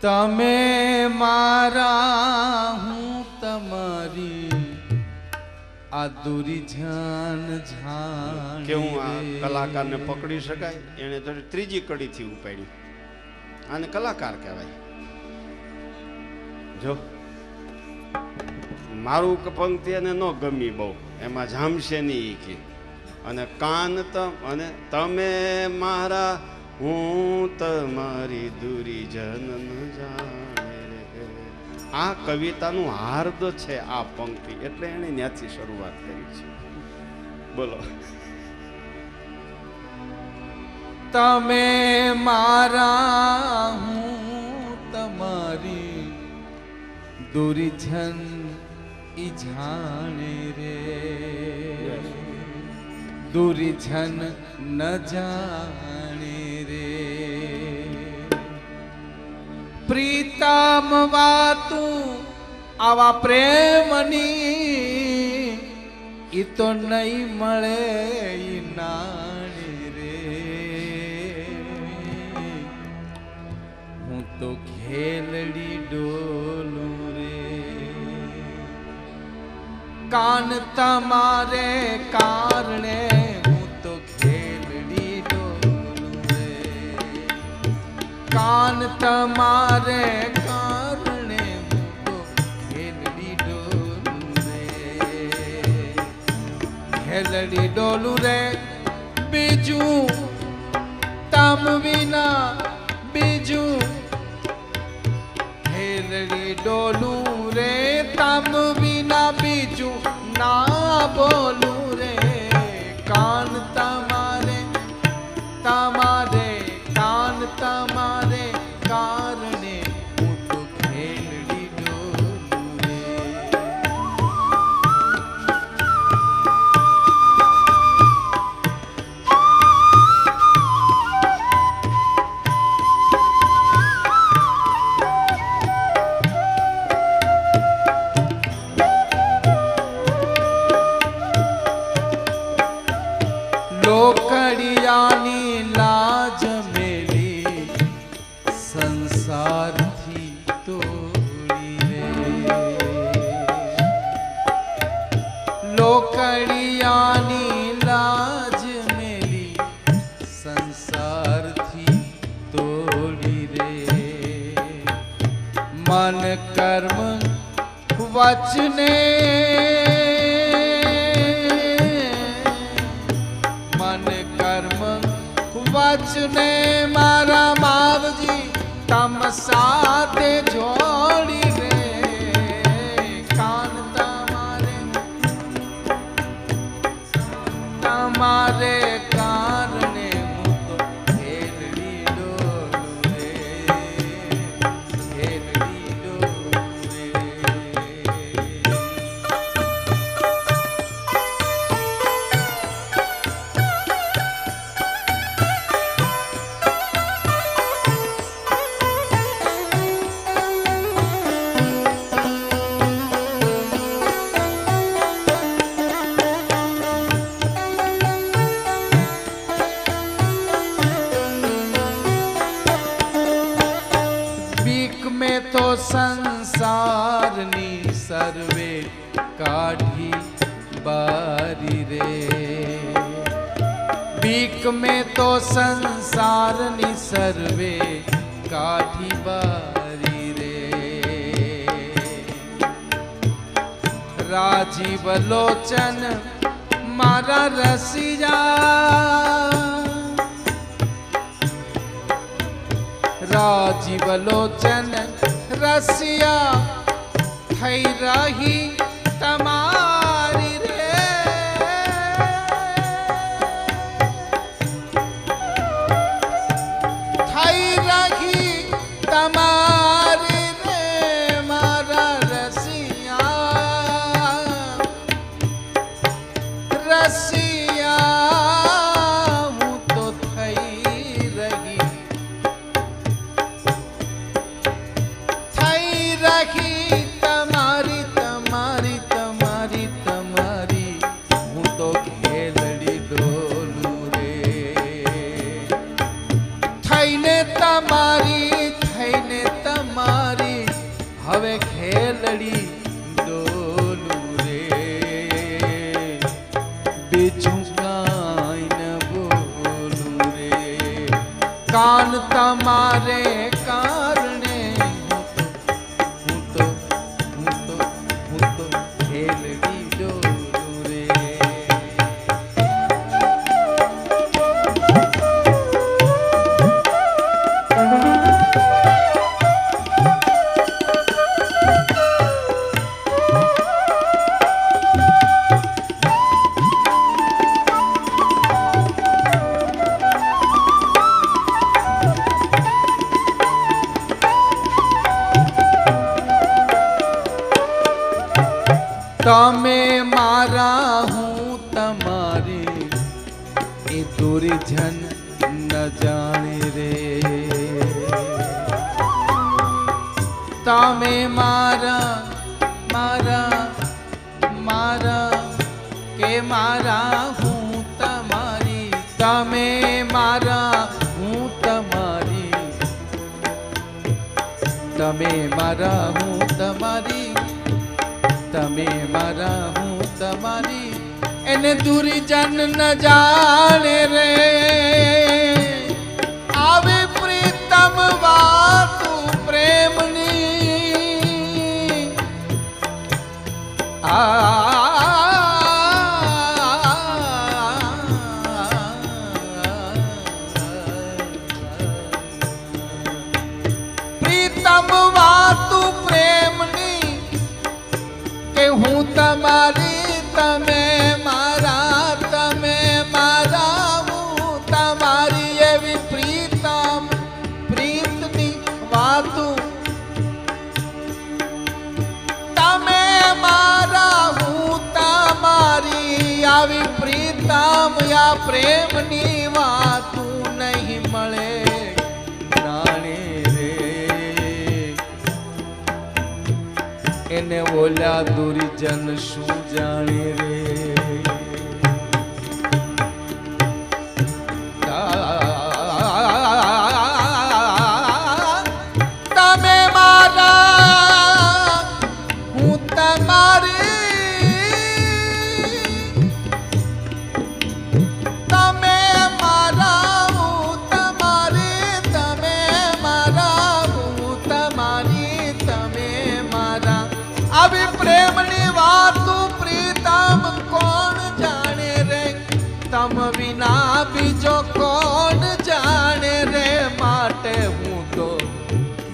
તમે મારા હું તમારી આ દૂરી જાન જાણ કે હું આ કલાકારને પકડી શકાય એને તો ત્રીજી કડીથી ઉપાડી આને કલાકાર કહેવાય જો મારું પંક્તિ એને ન ગમી બહુ એમાં જામશે નહીં કે અને કાન અને તમે મારા હું તમારી દૂરી જન જાણે રે આ કવિતાનું હાર્દ છે આ પંક્તિ એટલે એને ત્યાંથી શરૂઆત કરી છે બોલો તમે મારા હું તમારી દૂરી જન ઈ જાણે રે દૂરી જન ન જાણે રે પ્રીતમ વાતું આવા પ્રેમની ઈ તો નહીં મળે ઈ નાણી રે હું તો ખેલડી ડોલું રે કાન તમારે કારણે હું તો ખેલડી ડોલું રે કાન તમારે કારણે હું તો ખેલડી ડોલું રે ખેલડી ડોલું રે બીજું તમ વિના બીજું ખેલડી ડોલું રે તમ વિના બીજું ના બોલું રે કાન તમારે તમારે કાન તમારે કારણે હું તો ખેલડી ડોલું રે લોકડિયાની લાજ મેલી સંસારથી તોડી રે લોકડિયાની લાજ મેલી સંસારથી તોડી રે મન કર્મ વચને વચને મારા માવજી તમ સાથે જોડી રે કાન તમારે તમારે કારણે હું તો ખેલડી ડોલું રે ખેલડી ડોલું રે तो संसारनी सर्वे काढ़ी बारी रे बीक में तो संसारनी सर्वे काढ़ी बारी रे राजीव लोचन मारा रसिया राजीव लोचन रसिया થઈ રહી તમારી રે થઈ રહી તમારી રે મારા રસિયા રસિયા હું તો થઈ રહી તમારી તમારી તમારી તમારે કારણે હું તો ખેલડી ડોલું રે. તમે મારા હું તમારી એ દુર્જન ન જાણે રે. તમે મારા મારા મારા કે મારા હું તમારી. તમે મારા હું તમારી. તમે મારા હું તમારી. તમે મારા હું તમારી એને દુર્જન ન જાણે રે. આવે પ્રીતમ વાતું પ્રેમની પ્રીતમ વાતું પ્રેમની કે હું તમારી તમે મારા. તમે મારા હું તમારી એવી પ્રીતમ પ્રીતની વાતું. તમે મારા હું તમારી આવી પ્રીતમ યા પ્રેમની વાતું નહીં મળે જાણે રે. એને ઓલા દુર્જન શું જાણે રે. તમે મારા હું તમારી. તમે મારા હું તમારી. તમે મારા હું તમારી. તમે મારા આવી પ્રેમની વાતું પ્રીતમ કોણ જાણે રે. તમ વિના બીજો કોણ જાણે રે. માટે હું તો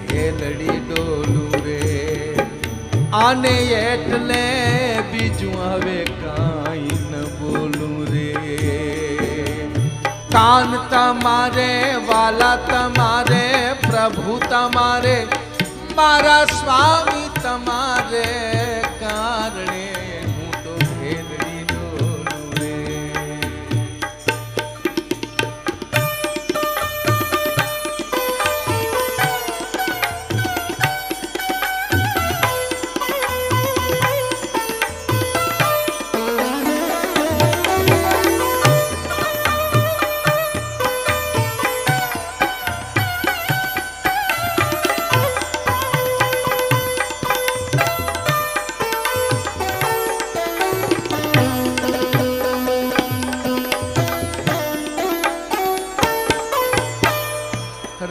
ખેલડી ડોલું રે. આને એટલે બીજું હવે કાંઈ ન બોલું રે. કાન તમારે વાલા તમારે પ્રભુ તમારે મારા સ્વામી તમારે કારણે હું તો ખેલડી ડોલું રે.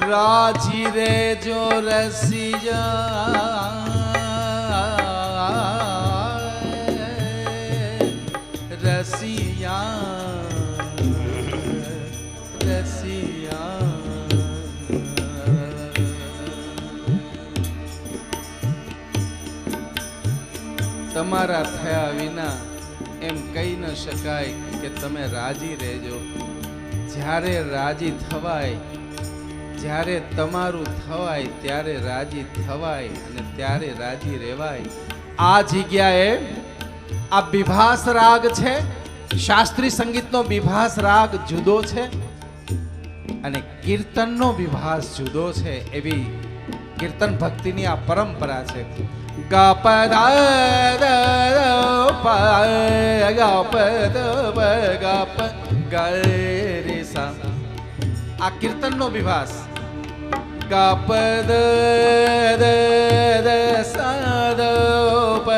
રાજી રે જો રસિયા. રસિયા રસિયા તમારા થયા વિના એમ કહી ન શકાય કે તમે રાજી રહેજો. જ્યારે રાજી થવાય, જ્યારે તમારું થવાય ત્યારે રાજી થવાય અને ત્યારે રાજી રહેવાય. આ જગ્યાએ આ બિભાસ રાગ છે. શાસ્ત્રીય સંગીતનો બિભાસ રાગ જુદો છે અને કીર્તનનો બિભાસ જુદો છે. એવી કીર્તન ભક્તિની આ પરંપરા છે. ગપ ગપ ગરે સા આ કીર્તનનો વિભાસ. ગપ દ સા દ પ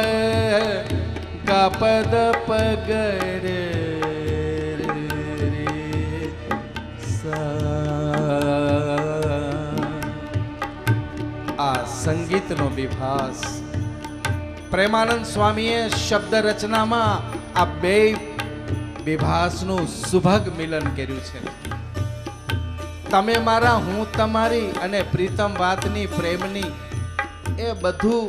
ગપ દ પ ગરે સા આ સંગીતનો વિભાસ. પ્રેમાનંદ સ્વામીએ શબ્દ રચનામાં આ બે વિભાસનું સુભગ મિલન કર્યું છે. તમે મારા હું તમારી અને પ્રીતમ વાતની પ્રેમની એ બધું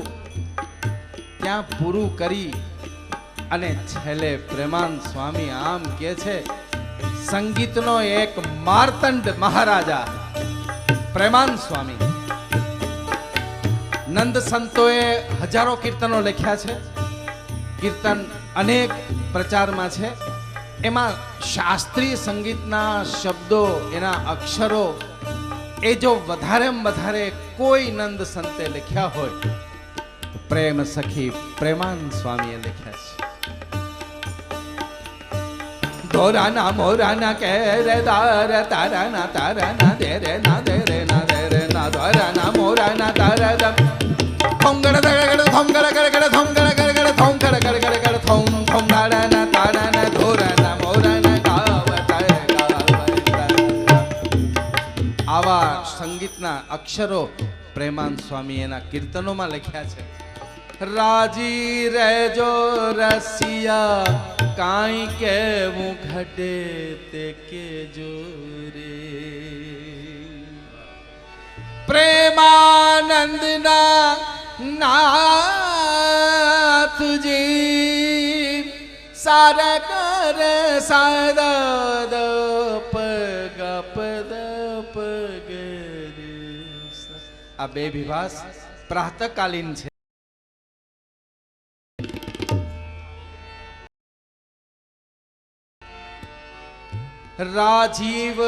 ત્યાં પૂરું કરી અને છેલ્લે પ્રેમાનંદ સ્વામી આમ કહે છે, સંગીતનો એક માર્તંડ મહારાજા પ્રેમાનંદ સ્વામી. નંદ સંતોએ હજારો કીર્તનો લખ્યા છે, કીર્તન અનેક પ્રચારમાં છે. એમાં શાસ્ત્રીય સંગીતના શબ્દો, એના અક્ષરો એ જો વધારે કોઈ નંદ સંતે લખ્યા હોય તો પ્રેમ સખી પ્રેમાનંદ સ્વામીએ લખ્યા છે. ધોરાના મોરાના કે રે દાર તારાના તારાના દે રે ના દે રે ના દે રે ના ધોરાના મોરાના તારા થોંગડ દગડ થોંગડ ગડ થોંગડ ગડ થોંગડ ગડ થોંગ થોંગ તારાના તારાના ધોરાના મોરાના ગાવતા. આવા સંગીતના અક્ષરો પ્રેમાનંદ સ્વામી એના કીર્તનોમાં લખ્યા છે. રાજી રહેજો રસિયા કાંઈ કેવું ઘટે તે કેજો રે. પ્રેમાનંદના નાથજી સારા કરે સાદા દ પગ પદ પગરે. આ બે વિભાસ પ્રાતકાલીન છે. રાજીવ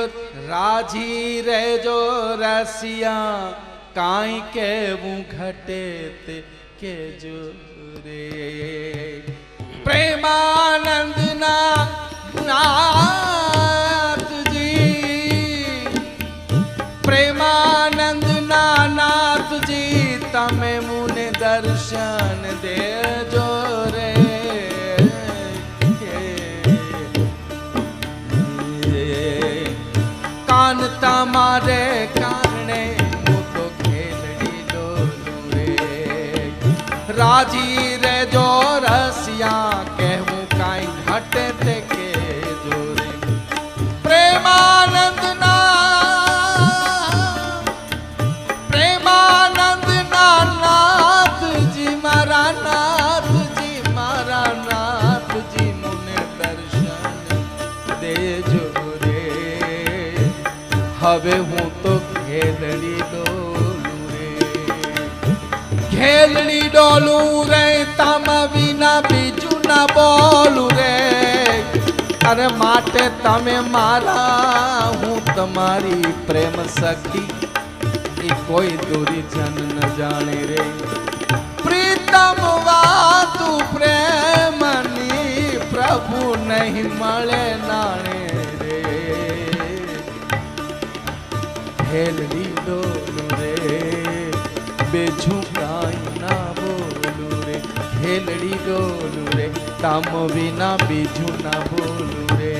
રાજી રહેજો રસિયા કાંઈ કેવું ઘટે તે કેજો રે. પ્રેમાનંદના નાથજી પ્રેમાનંદના નાથજી તમે મુને દર્શન દેજો રે. કાન તમારે કારણે હું તો ખેલડી ડોલું રે. રાજી રેજો રસિયા કહેવું કાંઈ ઘટે તે કેજો રે. પ્રેમાનંદના નાથજી મારા નાથજી મુને દર્શન દેજો. હવે હું તો ઘેલડી ડોલું રે. ઘેલડી ડોલું રે તમ વિના બીજું ના બોલું રે. અરે માટે તમે મારા હું તમારી પ્રેમ સખી એ કોઈ દૂરી જન ન જાણે રે. પ્રીતમ વાતુ પ્રેમની પ્રભુ નહીં મળે નાણે. ખેલડી ડોલું રે બેજું કાંઈ ના બોલું રે. ખેલડી ડોલું રે તમ વિના બીજું ના બોલું રે.